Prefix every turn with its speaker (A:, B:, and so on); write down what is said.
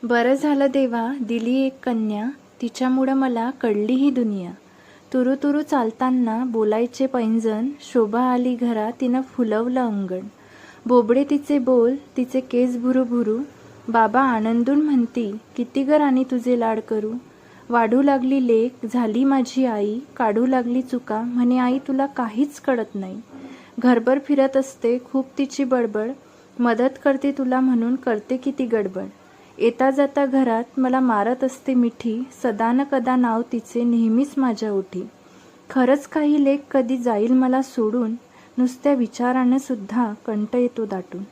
A: बरं झालं देवा दिली एक कन्या, तिच्यामुळं मला कळली ही दुनिया. तुरु तुरु चालताना बोलायचे पैंजण, शोभा आली घरा तिनं फुलवलं अंगण. बोबडे तिचे बोल, तिचे केस भुरुभुरू, बाबा आनंदून म्हणती, किती ग राणी तुझे लाड करू. वाढू लागली लेक, झाली माझी आई, काढू लागली चुका, म्हणे आई तुला काहीच कळत नाही. घरभर फिरत असते खूप तिची बडबड, मदत करते तुला म्हणून करते किती गडबड. येता जाता घरात मला मारत असते मिठी, सदा न कदा नाव तिचे नेहमीच माझ्या ओठी. खरंच काही लेक कधी जाईल मला सोडून, नुसत्या विचारानं सुद्धा कंठ येतो दाटून.